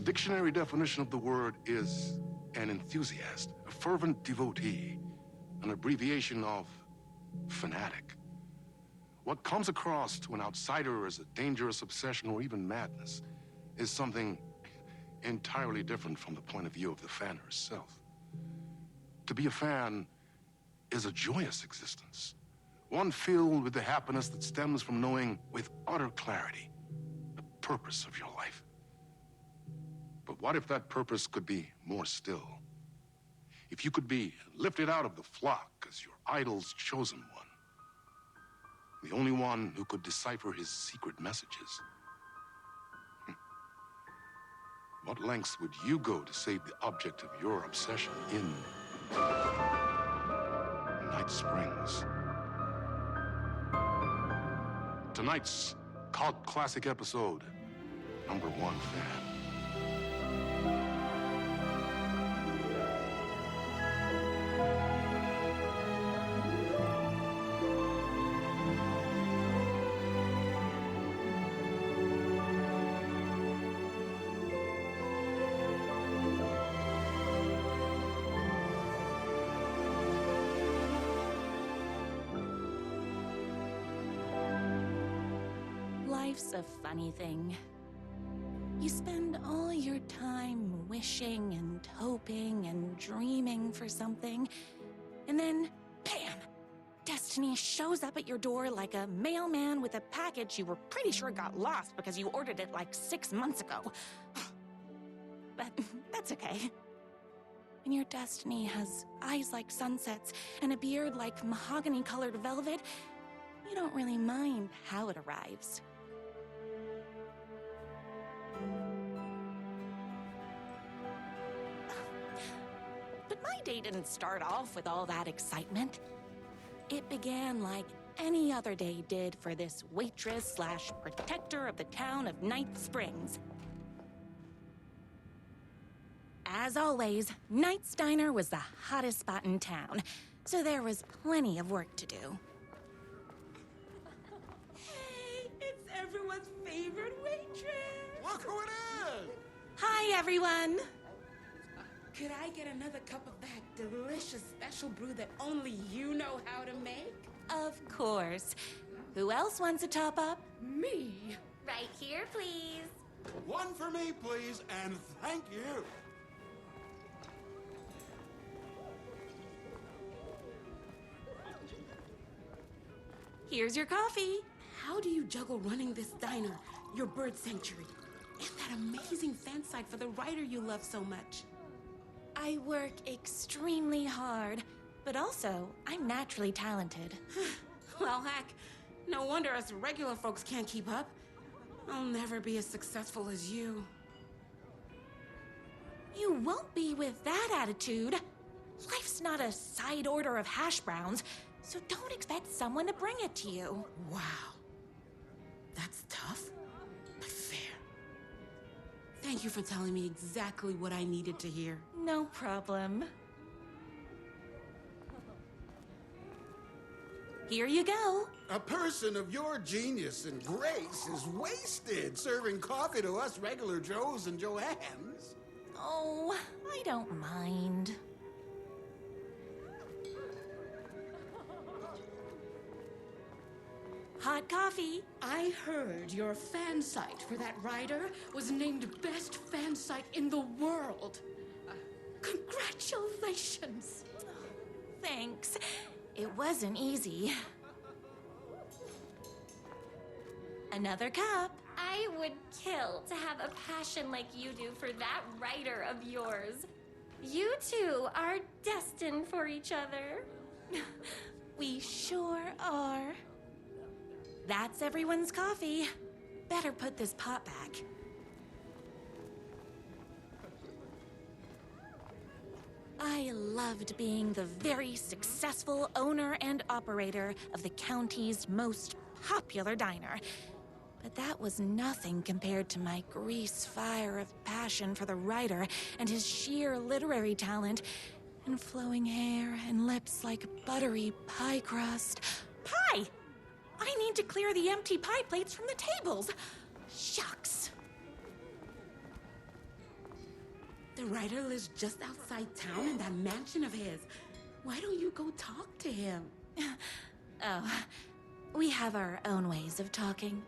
dictionary definition of the word is an enthusiast, a fervent devotee, an abbreviation of fanatic. What comes across to an outsider as a dangerous obsession or even madness is something entirely different from the point of view of the fan herself. To be a fan is a joyous existence, one filled with the happiness that stems from knowing with utter clarity the purpose of your life. But what if that purpose could be more still? If you could be lifted out of the flock as your idol's chosen one, the only one who could decipher his secret messages. What lengths would you go to save the object of your obsession in Night Springs? Tonight's cult classic episode, number 1 fan. Life's a funny thing. You spend all your time wishing and hoping and dreaming for something, and then, bam! Destiny shows up at your door like a mailman with a package you were pretty sure got lost because you ordered it like 6 months ago. But that's okay. When your destiny has eyes like sunsets and a beard like mahogany-colored velvet, you don't really mind how it arrives. But my day didn't start off with all that excitement. It began like any other day did for this waitress/protector of the town of Night Springs. As always, Knight's Diner was the hottest spot in town, so there was plenty of work to do. Hey, it's everyone's favorite waitress. Look who it is! Hi, everyone! Could I get another cup of that delicious special brew that only you know how to make? Of course. Who else wants a top-up? Me. Right here, please. One for me, please, and thank you. Here's your coffee. How do you juggle running this diner, your bird sanctuary, and that amazing fan site for the writer you love so much? I work extremely hard, but also, I'm naturally talented. Well, heck, no wonder us regular folks can't keep up. I'll never be as successful as you. You won't be with that attitude. Life's not a side order of hash browns, so don't expect someone to bring it to you. Wow. That's tough, but fair. Thank you for telling me exactly what I needed to hear. No problem. Here you go. A person of your genius and grace is wasted serving coffee to us regular Joes and Joannes. Oh, I don't mind. Hot coffee. I heard your fan site for that writer was named best fan site in the world. Congratulations. Thanks. It wasn't easy. Another cup. I would kill to have a passion like you do for that writer of yours. You two are destined for each other. We sure are. That's everyone's coffee. Better put this pot back. I loved being the very successful owner and operator of the county's most popular diner. But that was nothing compared to my grease fire of passion for the writer and his sheer literary talent, and flowing hair and lips like buttery pie crust. Pie! I need to clear the empty pie plates from the tables. Shucks. The writer lives just outside town in that mansion of his. Why don't you go talk to him? Oh, we have our own ways of talking.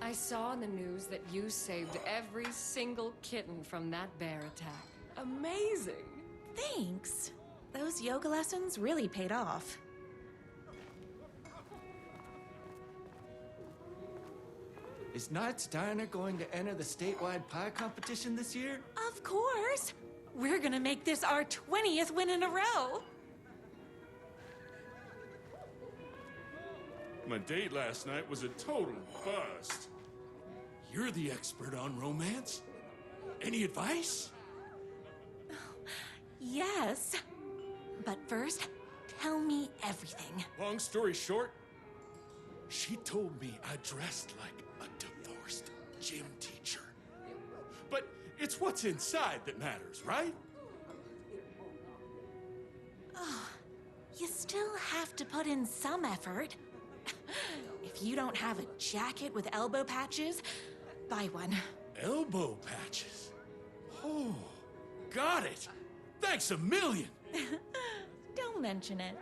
I saw in the news that you saved every single kitten from that bear attack. Amazing! Thanks. Those yoga lessons really paid off. Is Knight's Diner going to enter the statewide pie competition this year? Of course! We're gonna make this our 20th win in a row! My date last night was a total bust. You're the expert on romance. Any advice? Yes. But first, tell me everything. Long story short, she told me I dressed like a divorced gym teacher. But it's what's inside that matters, right? You still have to put in some effort. If you don't have a jacket with elbow patches, buy one. Elbow patches. Oh, got it. Thanks a million. Don't mention it.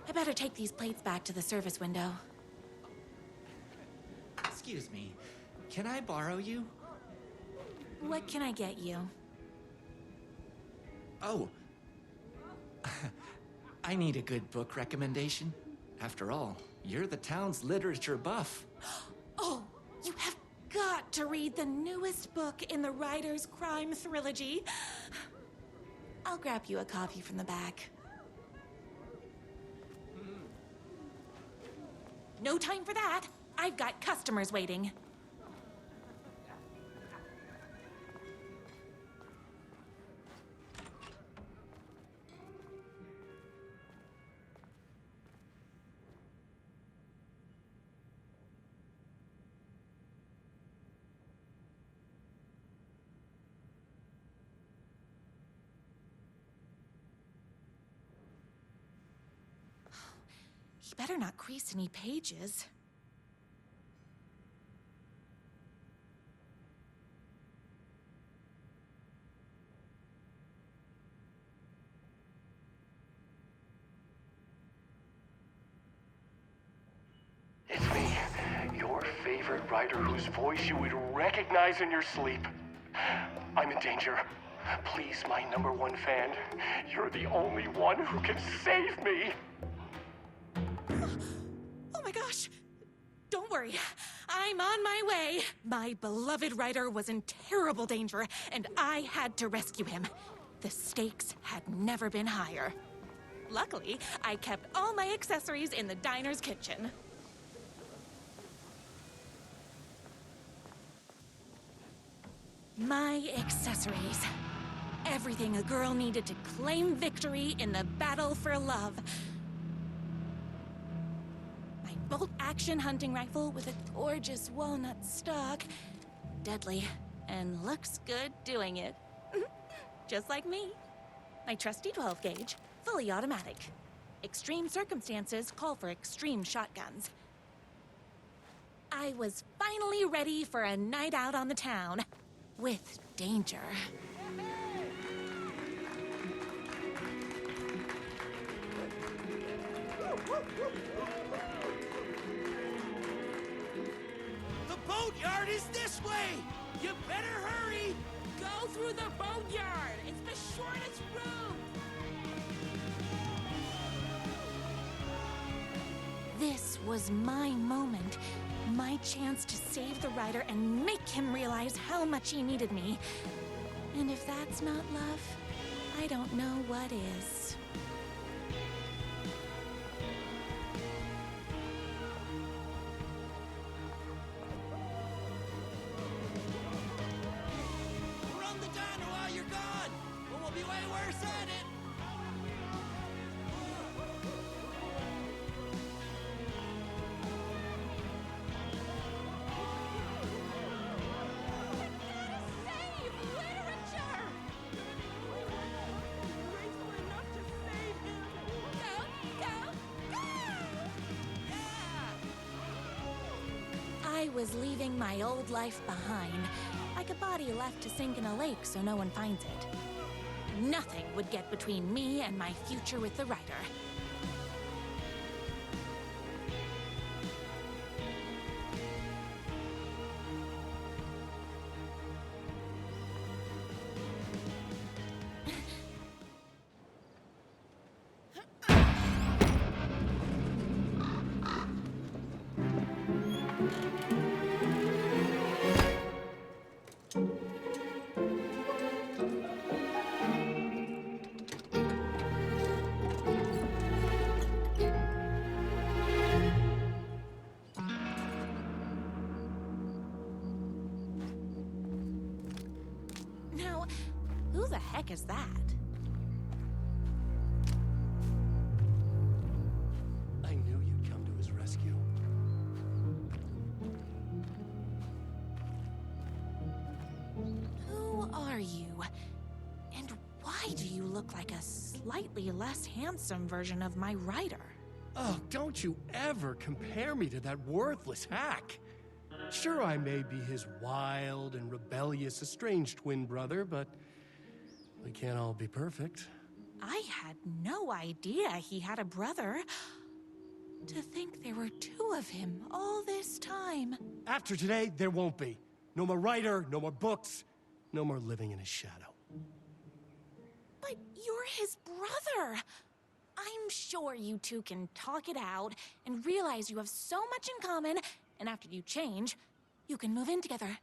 I better take these plates back to the service window. Excuse me, can I borrow you? What can I get you? Oh. I need a good book recommendation. After all, you're the town's literature buff. Oh, you have got to read the newest book in the Writer's Crime Trilogy. I'll grab you a copy from the back. No time for that. I've got customers waiting. He better not crease any pages. It's me, your favorite writer whose voice you would recognize in your sleep. I'm in danger. Please, my #1 fan, you're the only one who can save me. Oh my gosh! Don't worry, I'm on my way. My beloved writer was in terrible danger, and I had to rescue him. The stakes had never been higher. Luckily, I kept all my accessories in the diner's kitchen. My accessories. Everything a girl needed to claim victory in the battle for love. My bolt-action hunting rifle with a gorgeous walnut stock. Deadly, and looks good doing it. Just like me. My trusty 12-gauge, fully automatic. Extreme circumstances call for extreme shotguns. I was finally ready for a night out on the town. With danger. The boatyard is this way! You better hurry! Go through the boatyard. It's the shortest route. This was my moment. My chance to save the writer and make him realize how much he needed me. And if that's not love, I don't know what is. Run the diner while you're gone, or we'll be way worse at it! Save literature! Graceful enough to save him. I was leaving my old life behind, like a body left to sink in a lake so no one finds it. Nothing would get between me and my future with the writer. Now, who the heck is that? I knew you'd come to his rescue. Who are you? And why do you look like a slightly less handsome version of my writer? Oh, don't you ever compare me to that worthless hack. Sure, I may be his wild and rebellious estranged twin brother, but we can't all be perfect. I had no idea he had a brother. To think there were two of him all this time. After today, there won't be. No more writer, no more books, no more living in his shadow. But you're his brother. I'm sure you two can talk it out and realize you have so much in common, and after you change, you can move in together.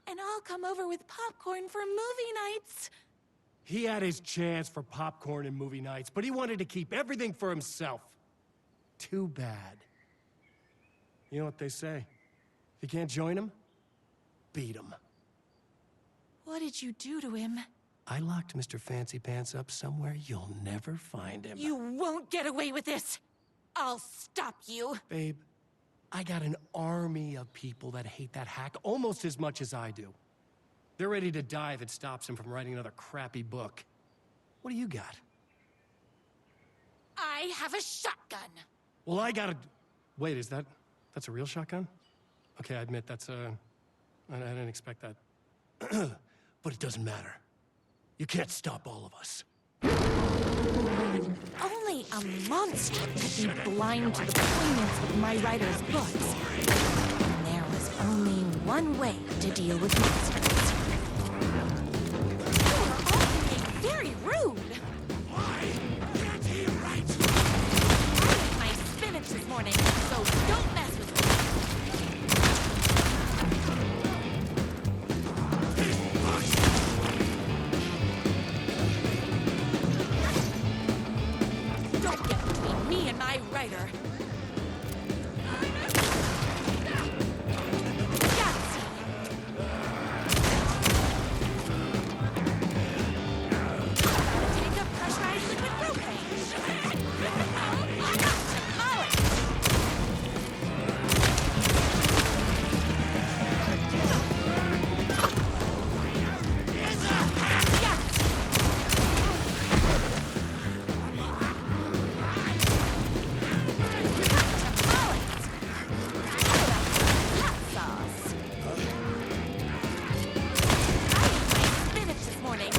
And I'll come over with popcorn for movie nights. He had his chance for popcorn and movie nights, but he wanted to keep everything for himself. Too bad. You know what they say? If you can't join him, beat him. What did you do to him? I locked Mr. Fancy Pants up somewhere you'll never find him. You won't get away with this. I'll stop you. Babe, I got an army of people that hate that hack almost as much as I do. They're ready to die if it stops him from writing another crappy book. What do you got? I have a shotgun. Well, I got a... Wait, that's a real shotgun? Okay, I admit I didn't expect that. But it doesn't matter. You can't stop all of us. Only a monster could be blind to the poignance of my writer's books. And there was only one way to deal with monsters. You are all being very rude. Why can't he write? I ate my spinach this morning, so don't mess with me. Don't get between me and my writer. Yahtzee! Take a pressurized liquid propane. Molly!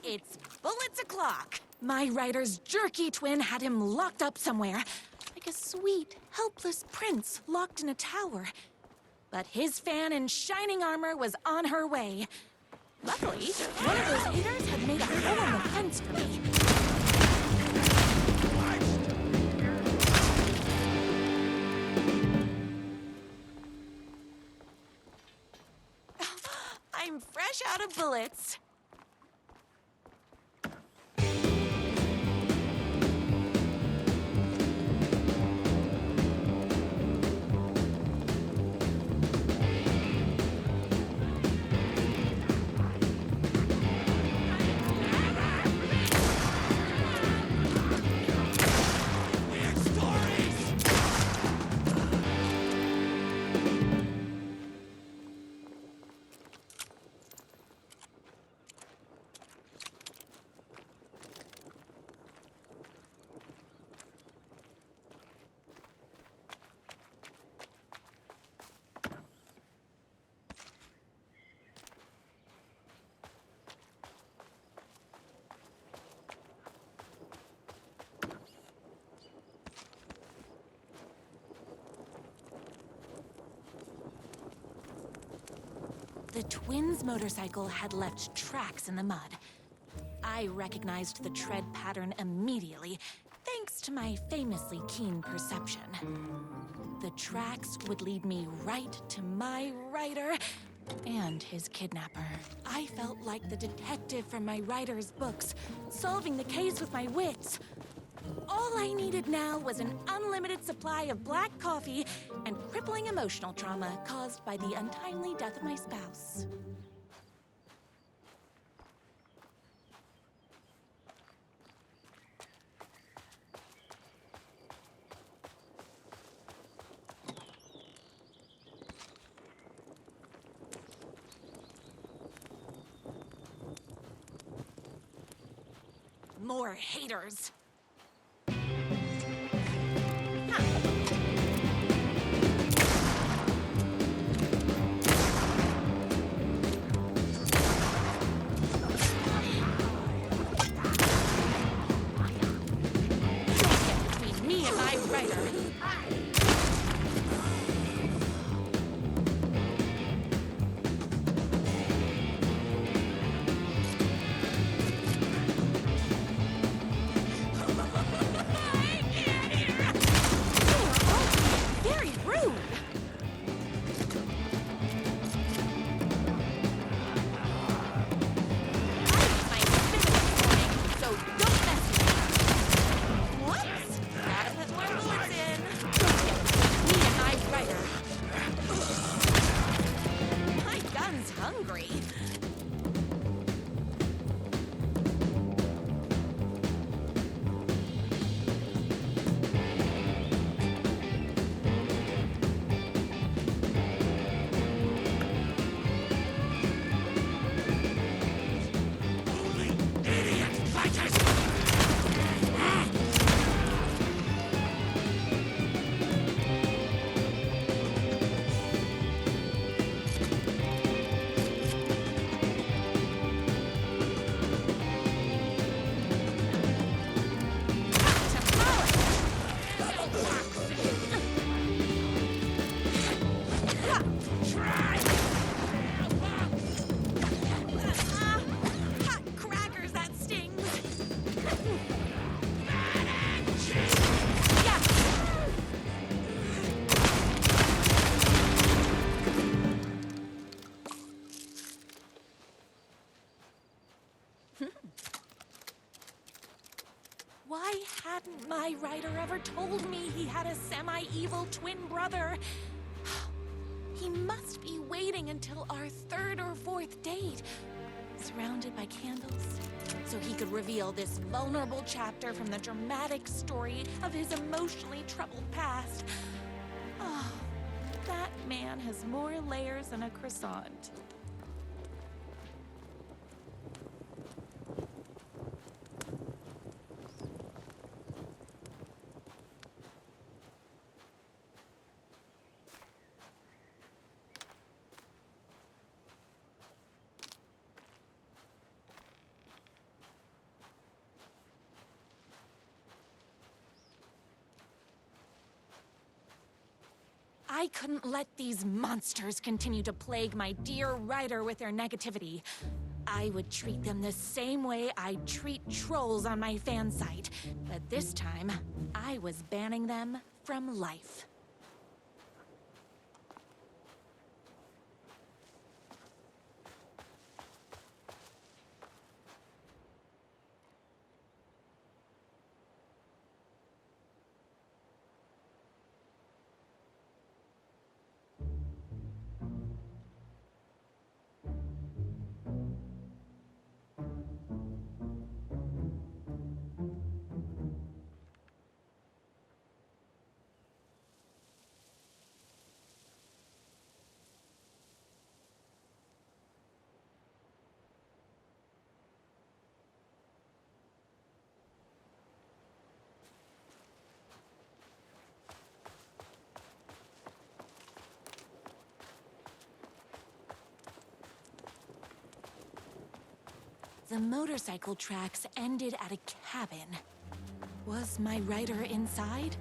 It's bullets o'clock. My writer's jerky twin had him locked up somewhere, like a sweet, helpless prince locked in a tower. But his fan in shining armor was on her way. Luckily, one of those haters had made a hole in the fence for me. I'm fresh out of bullets. The twins' motorcycle had left tracks in the mud. I recognized the tread pattern immediately, thanks to my famously keen perception. The tracks would lead me right to my rider and his kidnapper. I felt like the detective from my writer's books, solving the case with my wits. All I needed now was an unlimited supply of black coffee and crippling emotional trauma caused by the untimely death of my spouse. More haters. Between me and my writer. Very rude. I spit this morning, so don't mess with me. Whoops! Gotta put more bullets in. Me and my writer. My gun's hungry. Hot crackers, that stings! Yeah. Why hadn't my writer ever told me he had a semi-evil twin brother? He must be waiting until our third or fourth date, surrounded by candles, so he could reveal this vulnerable chapter from the dramatic story of his emotionally troubled past. Oh, that man has more layers than a croissant. I couldn't let these monsters continue to plague my dear writer with their negativity. I would treat them the same way I'd treat trolls on my fan site. But this time, I was banning them from life. The motorcycle tracks ended at a cabin. Was my writer inside?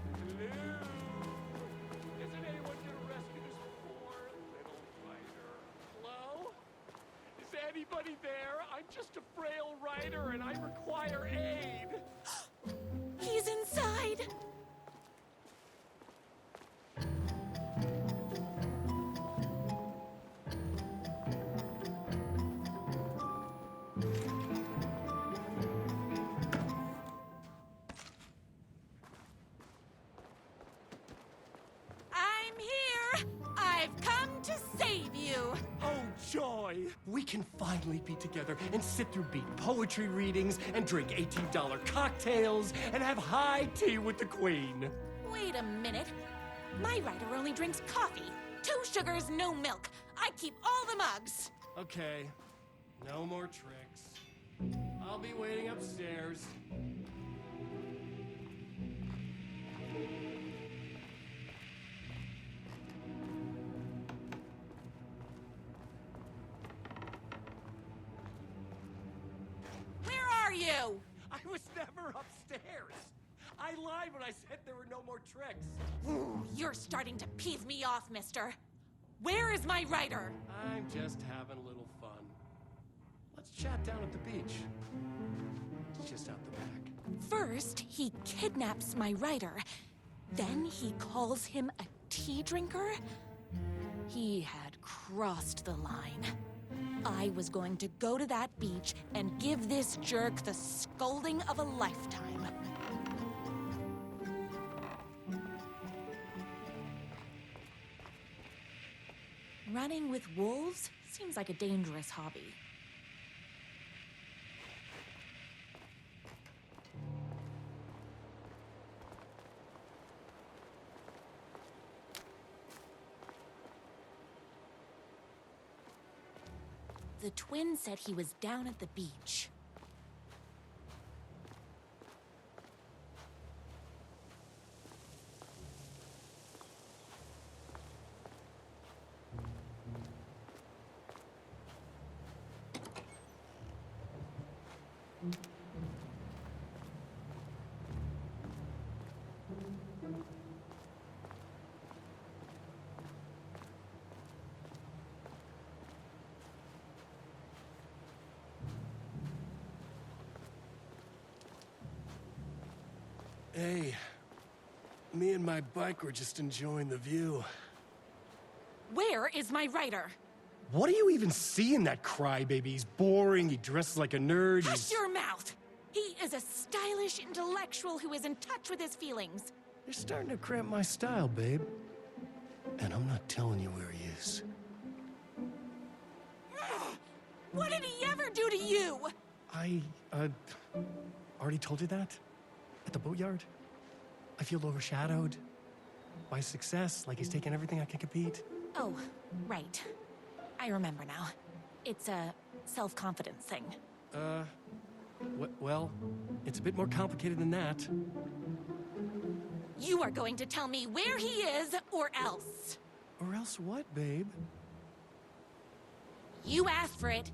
Isn't anyone gonna rescue this poor little fighter? Hello? anybody there? I'm just a frail rider and I require aid. He's inside! I'm here! I've come to save you! Oh, joy! We can finally be together and sit through beat poetry readings and drink $18 cocktails and have high tea with the queen. Wait a minute. My rider only drinks coffee. 2 sugars, no milk. I keep all the mugs. Okay, no more tricks. I'll be waiting upstairs. Where are you? I was never upstairs. I lied when I said there were no more tricks. Ooh, you're starting to piss me off, mister. Where is my rider? I'm just having a little fun. Let's chat down at the beach. It's just out the back. First, he kidnaps my rider. Then he calls him a tea drinker. He had crossed the line. I was going to go to that beach and give this jerk the scolding of a lifetime. Running with wolves seems like a dangerous hobby. The twin said he was down at the beach. Hey, me and my bike were just enjoying the view. Where is my rider? What do you even see in that crybaby? He's boring, he dresses like a nerd, Hush your mouth! He is a stylish intellectual who is in touch with his feelings. You're starting to cramp my style, babe. And I'm not telling you where he is. What did he ever do to you? I, already told you that? At the boatyard? I feel overshadowed by success, like he's taking everything I can compete. Oh, right. I remember now. It's a self-confidence thing. Well, it's a bit more complicated than that. You are going to tell me where he is, or else. Or else what, babe? You asked for it.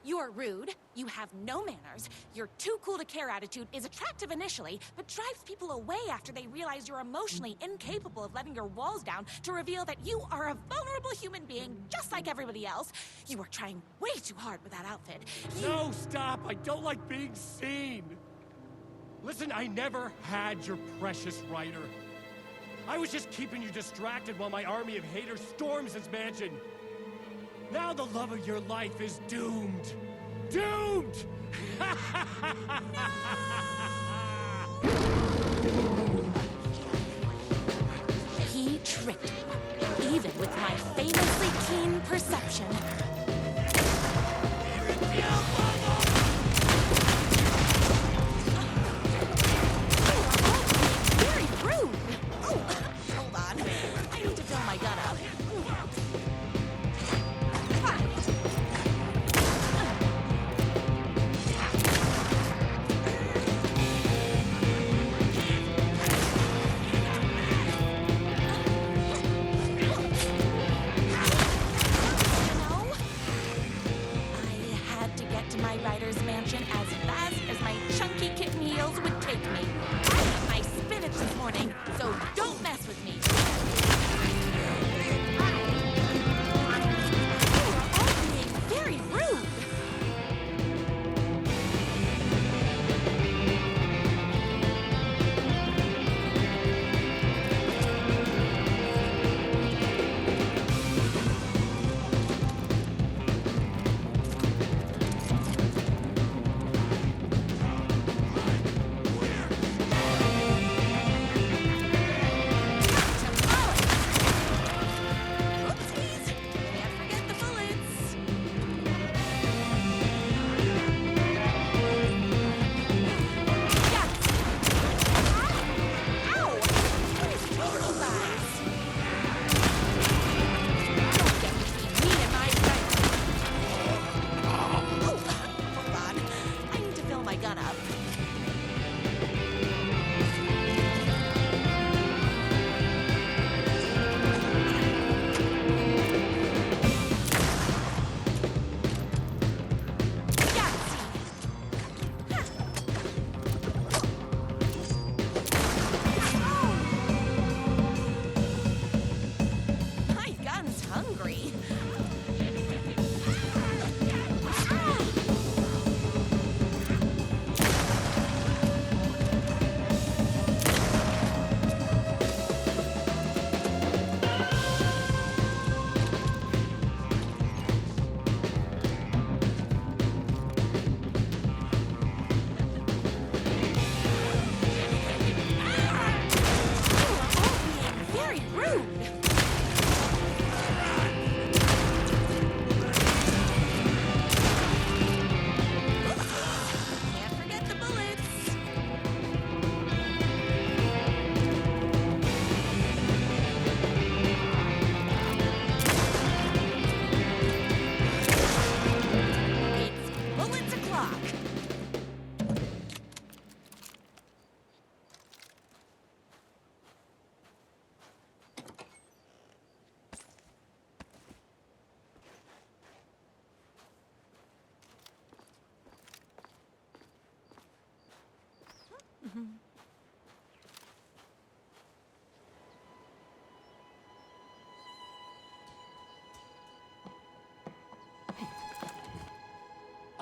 You're rude, you have no manners, your too cool to care attitude is attractive initially, but drives people away after they realize you're emotionally incapable of letting your walls down to reveal that you are a vulnerable human being just like everybody else. You are trying way too hard with that outfit. No, stop! I don't like being seen! Listen, I never had your precious rider. I was just keeping you distracted while my army of haters storms his mansion. Now the love of your life is doomed. Doomed! He tricked me, even with my famously keen perception. Very rude. Oh, hold on. I need to fill my gun up.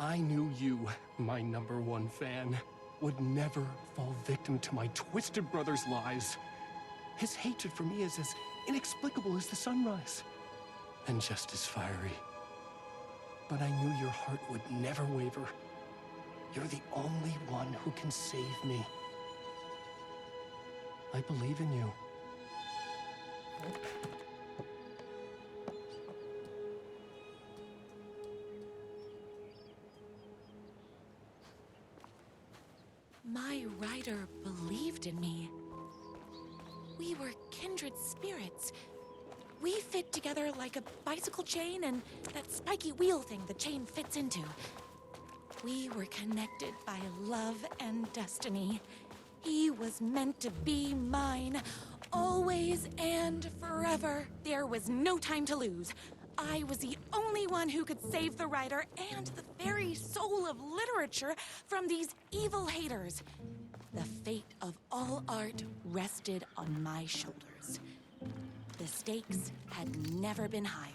I knew you, my #1 fan, would never fall victim to my twisted brother's lies. His hatred for me is as inexplicable as the sunrise, and just as fiery. But I knew your heart would never waver. You're the only one who can save me. I believe in you. My rider believed in me. We were kindred spirits. We fit together like a bicycle chain and that spiky wheel thing the chain fits into. We were connected by love and destiny. He was meant to be mine, always and forever. There was no time to lose. I was the only one who could save the writer and the very soul of literature from these evil haters. The fate of all art rested on my shoulders. The stakes had never been higher.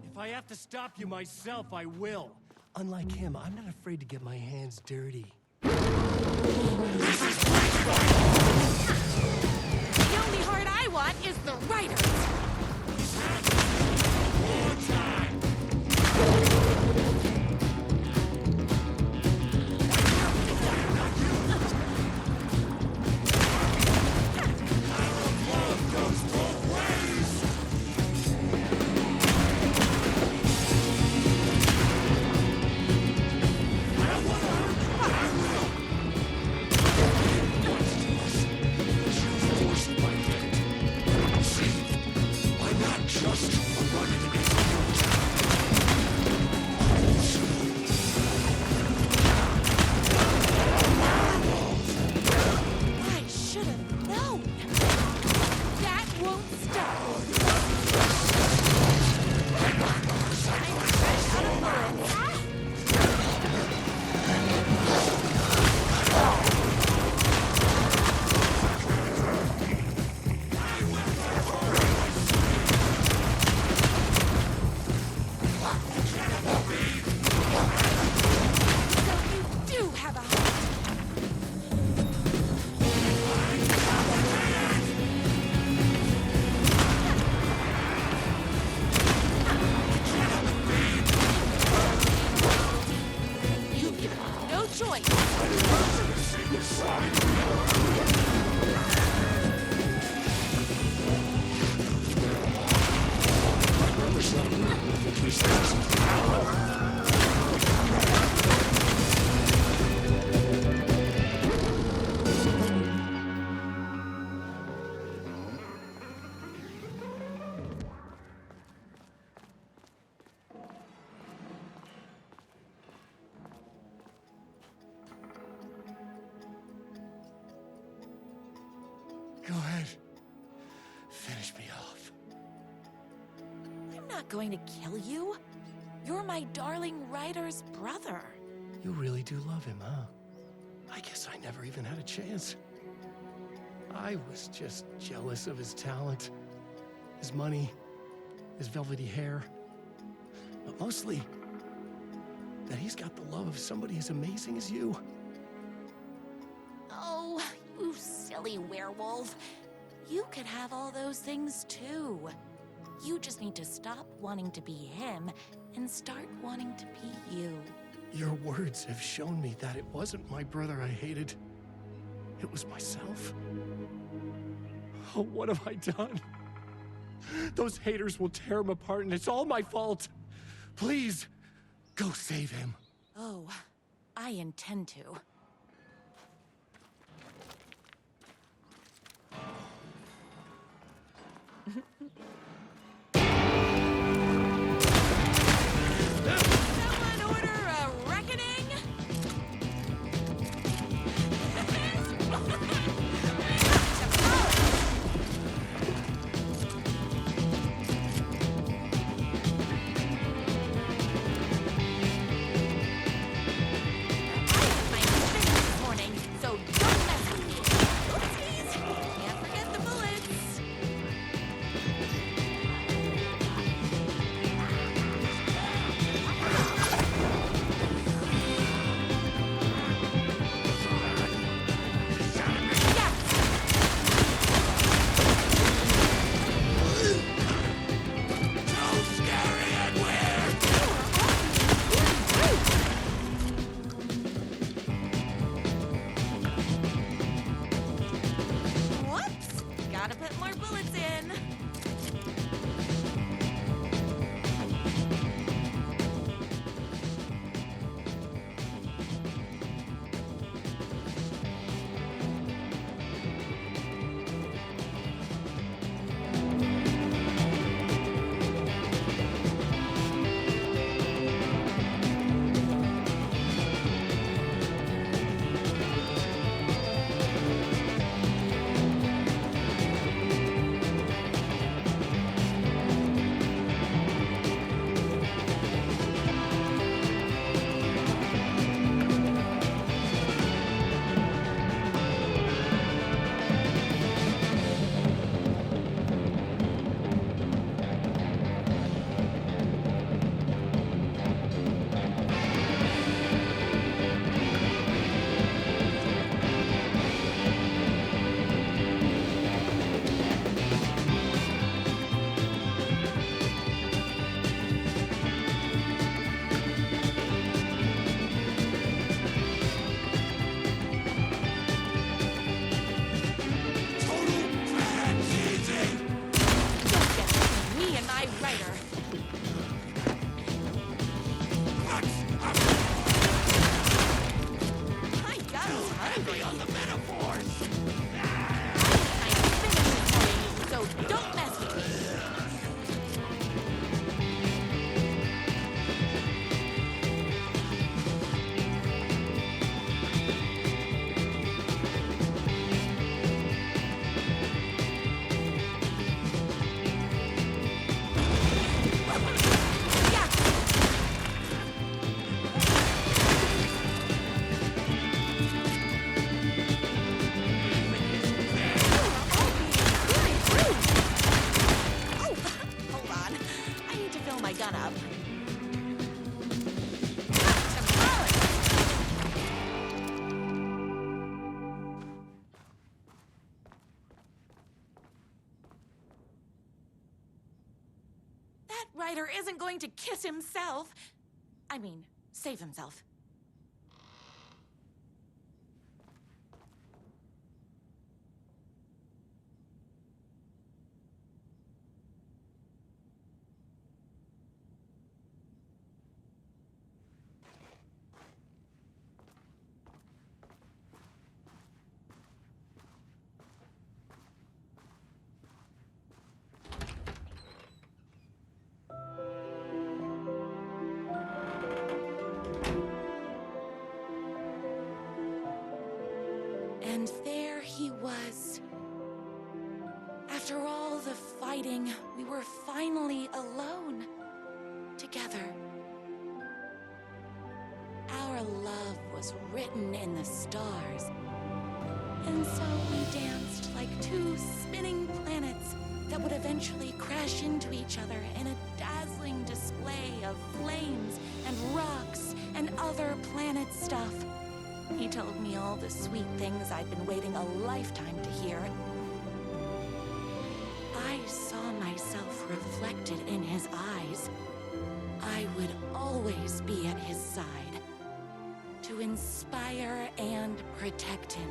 If I have to stop you myself, I will. Unlike him, I'm not afraid to get my hands dirty. The only heart I want is the writer's. Go ahead. Finish me off. I'm not going to kill you. You're my darling writer's brother. You really do love him, huh? I guess I never even had a chance. I was just jealous of his talent, his money, his velvety hair. But mostly, that he's got the love of somebody as amazing as you. Oh, you silly werewolf. You could have all those things too. You just need to stop wanting to be him and start wanting to be you. Your words have shown me that it wasn't my brother I hated. It was myself. Oh, what have I done? Those haters will tear him apart, and it's all my fault. Please, go save him. Oh, I intend to. Someone order a reckoning? gun up. That writer isn't going to kiss himself. I mean, save himself. And there he was. After all the fighting, we were finally alone. Together. Our love was written in the stars. And so we danced like two spinning planets that would eventually crash into each other in a dazzling display of flames and rocks and other planet stuff. He told me all the sweet things I'd been waiting a lifetime to hear. I saw myself reflected in his eyes. I would always be at his side, to inspire and protect him.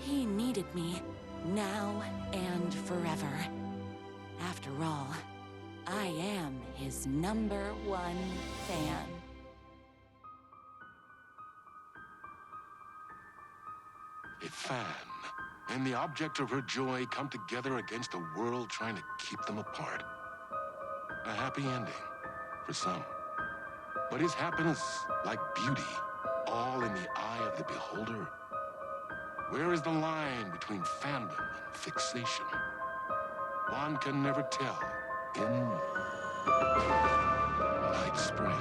He needed me, now and forever. After all, I am his #1 fan. A fan and the object of her joy come together against a world trying to keep them apart. A happy ending for some. But is happiness, like beauty, all in the eye of the beholder? Where is the line between fandom and fixation? One can never tell in Night Spring.